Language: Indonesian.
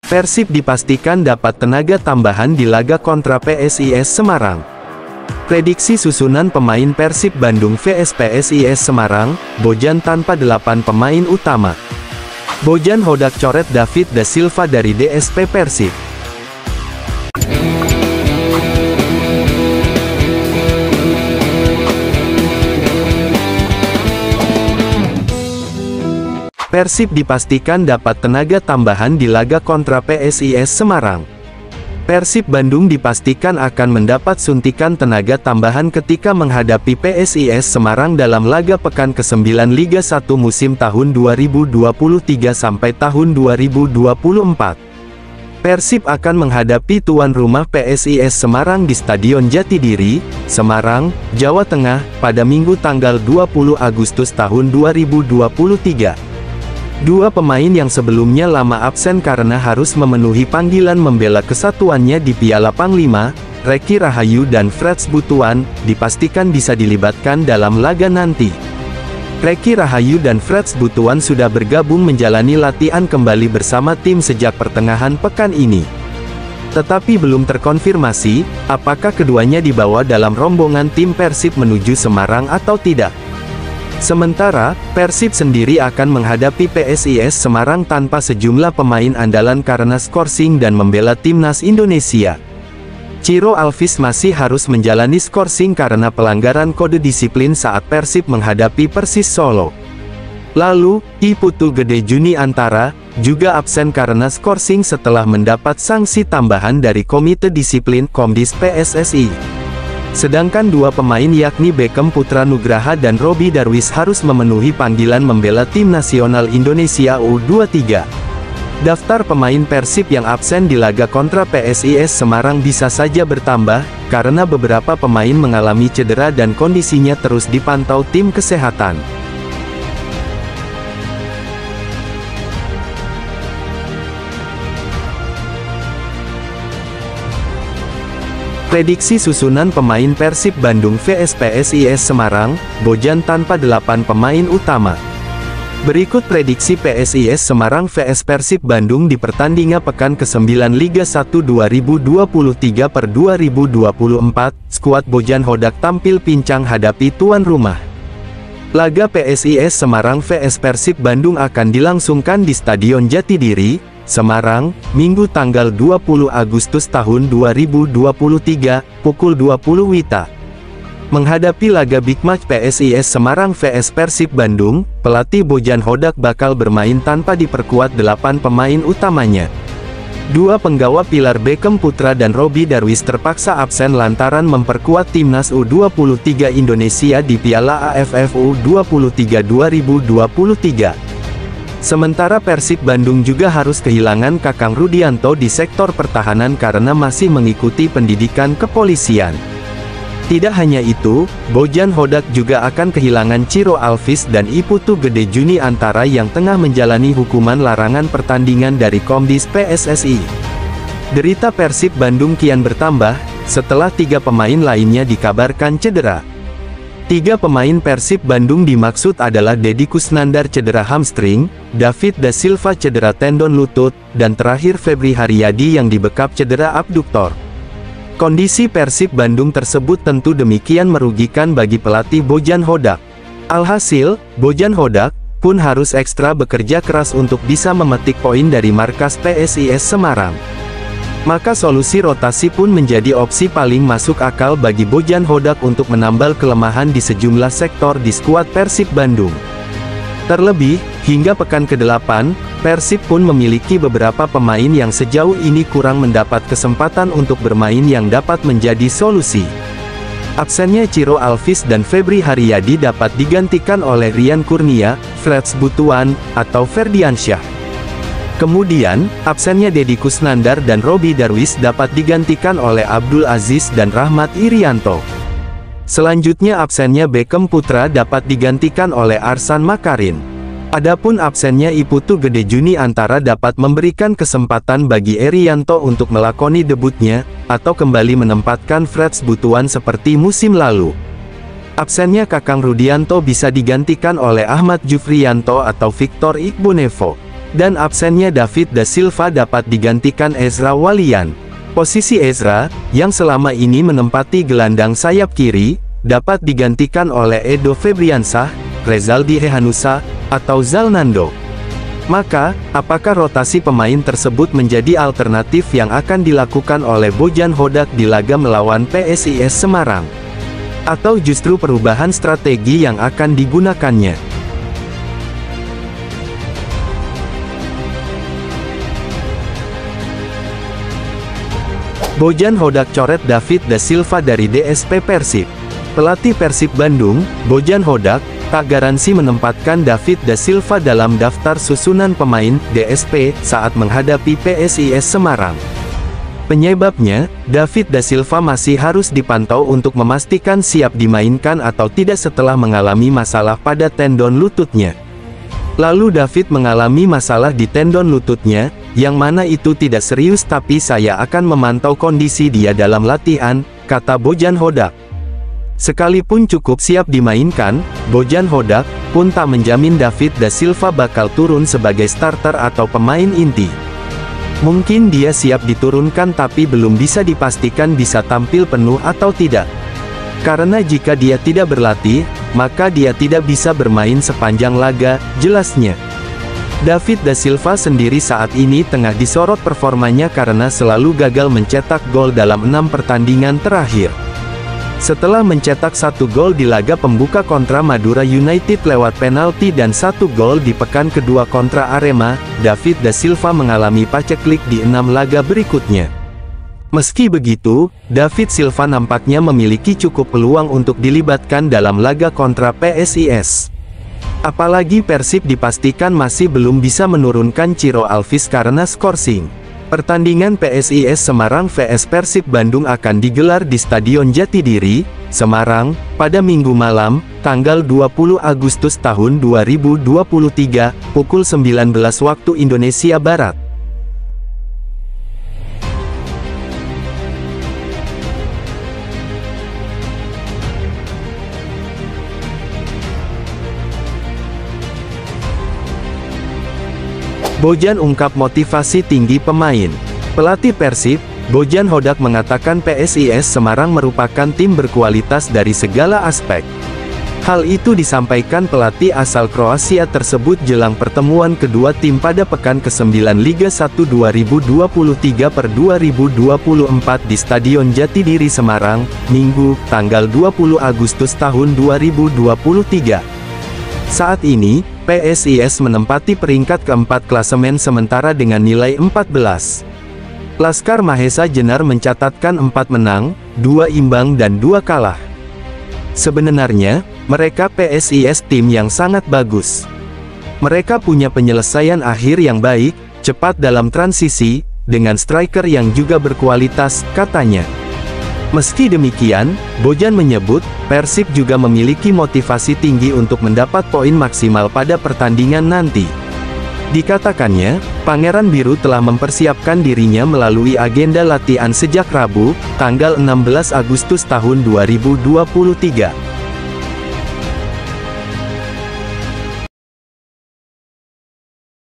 Persib dipastikan dapat tenaga tambahan di laga kontra PSIS Semarang. Prediksi susunan pemain Persib Bandung vs PSIS Semarang, Bojan tanpa 8 pemain utama. Bojan Hodak coret David da Silva dari DSP Persib. Persib dipastikan dapat tenaga tambahan di laga kontra PSIS Semarang. Persib Bandung dipastikan akan mendapat suntikan tenaga tambahan ketika menghadapi PSIS Semarang dalam laga pekan ke-9 Liga 1 musim tahun 2023 sampai tahun 2024. Persib akan menghadapi tuan rumah PSIS Semarang di Stadion Jatidiri, Semarang, Jawa Tengah, pada Minggu tanggal 20 Agustus tahun 2023. Dua pemain yang sebelumnya lama absen karena harus memenuhi panggilan membela kesatuannya di Piala Panglima, Reky Rahayu dan Freds Butuan, dipastikan bisa dilibatkan dalam laga nanti. Reky Rahayu dan Freds Butuan sudah bergabung menjalani latihan kembali bersama tim sejak pertengahan pekan ini. Tetapi belum terkonfirmasi, apakah keduanya dibawa dalam rombongan tim Persib menuju Semarang atau tidak. Sementara, Persib sendiri akan menghadapi PSIS Semarang tanpa sejumlah pemain andalan karena skorsing dan membela timnas Indonesia. Ciro Alvis masih harus menjalani skorsing karena pelanggaran kode disiplin saat Persib menghadapi Persis Solo. Lalu, I Putu Gede Juni Antara, juga absen karena skorsing setelah mendapat sanksi tambahan dari Komite Disiplin Komdis PSSI. Sedangkan dua pemain yakni Beckham Putra Nugraha dan Robby Darwis harus memenuhi panggilan membela tim nasional Indonesia U23. Daftar pemain Persib yang absen di laga kontra PSIS Semarang bisa saja bertambah, karena beberapa pemain mengalami cedera dan kondisinya terus dipantau tim kesehatan. Prediksi susunan pemain Persib Bandung vs PSIS Semarang, Bojan tanpa 8 pemain utama. Berikut prediksi PSIS Semarang vs Persib Bandung di pertandingan pekan ke-9 Liga 1 2023/2024, skuad Bojan Hodak tampil pincang hadapi tuan rumah. Laga PSIS Semarang vs Persib Bandung akan dilangsungkan di Stadion Jatidiri, Semarang, Minggu tanggal 20 Agustus tahun 2023, pukul 20 WITA. Menghadapi laga Big Match PSIS Semarang vs Persib Bandung, pelatih Bojan Hodak bakal bermain tanpa diperkuat 8 pemain utamanya. Dua penggawa pilar Beckham Putra dan Robby Darwis terpaksa absen lantaran memperkuat timnas U23 Indonesia di Piala AFF U23 2023. Sementara Persib Bandung juga harus kehilangan Kakang Rudianto di sektor pertahanan karena masih mengikuti pendidikan kepolisian. Tidak hanya itu, Bojan Hodak juga akan kehilangan Ciro Alvis dan I Putu Gede Juni Antara yang tengah menjalani hukuman larangan pertandingan dari Komdis PSSI. Derita Persib Bandung kian bertambah, setelah 3 pemain lainnya dikabarkan cedera. 3 pemain Persib Bandung dimaksud adalah Deddy Kusnandar cedera hamstring, David da Silva cedera tendon lutut, dan terakhir Febri Haryadi yang dibekap cedera abduktor. Kondisi Persib Bandung tersebut tentu demikian merugikan bagi pelatih Bojan Hodak. Alhasil, Bojan Hodak pun harus ekstra bekerja keras untuk bisa memetik poin dari markas PSIS Semarang. Maka solusi rotasi pun menjadi opsi paling masuk akal bagi Bojan Hodak untuk menambal kelemahan di sejumlah sektor di skuad Persib Bandung. Terlebih, hingga pekan ke-8, Persib pun memiliki beberapa pemain yang sejauh ini kurang mendapat kesempatan untuk bermain yang dapat menjadi solusi. Absennya Ciro Alvis dan Febri Haryadi dapat digantikan oleh Rian Kurnia, Freds Butuan, atau Ferdiansyah. Kemudian, absennya Deddy Kusnandar dan Robby Darwis dapat digantikan oleh Abdul Aziz dan Rahmat Irianto. Selanjutnya absennya Beckham Putra dapat digantikan oleh Arsan Makarin. Adapun absennya I Putu Gede Juni Antara dapat memberikan kesempatan bagi Irianto untuk melakoni debutnya, atau kembali menempatkan Freds Butuan seperti musim lalu. Absennya Kakang Rudianto bisa digantikan oleh Ahmad Jufriyanto atau Victor Iqbonevo. dan absennya David da Silva dapat digantikan Ezra Walian. Posisi Ezra, yang selama ini menempati gelandang sayap kiri, dapat digantikan oleh Edo Febriansah, Rezaldi Hehanusa, atau Zalnando. Maka, apakah rotasi pemain tersebut menjadi alternatif yang akan dilakukan oleh Bojan Hodak di laga melawan PSIS Semarang? Atau justru perubahan strategi yang akan digunakannya? Bojan Hodak coret David da Silva dari DSP Persib. Pelatih Persib Bandung, Bojan Hodak, tak garansi menempatkan David da Silva dalam daftar susunan pemain DSP saat menghadapi PSIS Semarang. Penyebabnya, David da Silva masih harus dipantau untuk memastikan siap dimainkan atau tidak setelah mengalami masalah pada tendon lututnya. Lalu David mengalami masalah di tendon lututnya, yang mana itu tidak serius tapi saya akan memantau kondisi dia dalam latihan, kata Bojan Hodak. Sekalipun cukup siap dimainkan, Bojan Hodak pun tak menjamin David da Silva bakal turun sebagai starter atau pemain inti. Mungkin dia siap diturunkan tapi belum bisa dipastikan bisa tampil penuh atau tidak. Karena jika dia tidak berlatih, maka dia tidak bisa bermain sepanjang laga, jelasnya. David da Silva sendiri saat ini tengah disorot performanya karena selalu gagal mencetak gol dalam 6 pertandingan terakhir. Setelah mencetak 1 gol di laga pembuka kontra Madura United lewat penalti dan 1 gol di pekan kedua kontra Arema, David da Silva mengalami paceklik di 6 laga berikutnya. Meski begitu, David Silva nampaknya memiliki cukup peluang untuk dilibatkan dalam laga kontra PSIS. Apalagi Persib dipastikan masih belum bisa menurunkan Ciro Alvis karena skorsing. Pertandingan PSIS Semarang vs Persib Bandung akan digelar di Stadion Jatidiri, Semarang, pada Minggu malam, tanggal 20 Agustus tahun 2023, pukul 19 waktu Indonesia Barat. Bojan ungkap motivasi tinggi pemain. Pelatih Persib, Bojan Hodak mengatakan PSIS Semarang merupakan tim berkualitas dari segala aspek. Hal itu disampaikan pelatih asal Kroasia tersebut jelang pertemuan kedua tim pada pekan ke-9 Liga 1 2023/2024 di Stadion Jatidiri Semarang, Minggu, tanggal 20 Agustus tahun 2023. Saat ini, PSIS menempati peringkat keempat klasemen sementara dengan nilai 14. Laskar Mahesa Jenar mencatatkan 4 menang, 2 imbang dan 2 kalah. Sebenarnya, mereka PSIS tim yang sangat bagus. Mereka punya penyelesaian akhir yang baik, cepat dalam transisi, dengan striker yang juga berkualitas, katanya. Meski demikian, Bojan menyebut, Persib juga memiliki motivasi tinggi untuk mendapat poin maksimal pada pertandingan nanti. Dikatakannya, Pangeran Biru telah mempersiapkan dirinya melalui agenda latihan sejak Rabu, tanggal 16 Agustus tahun 2023.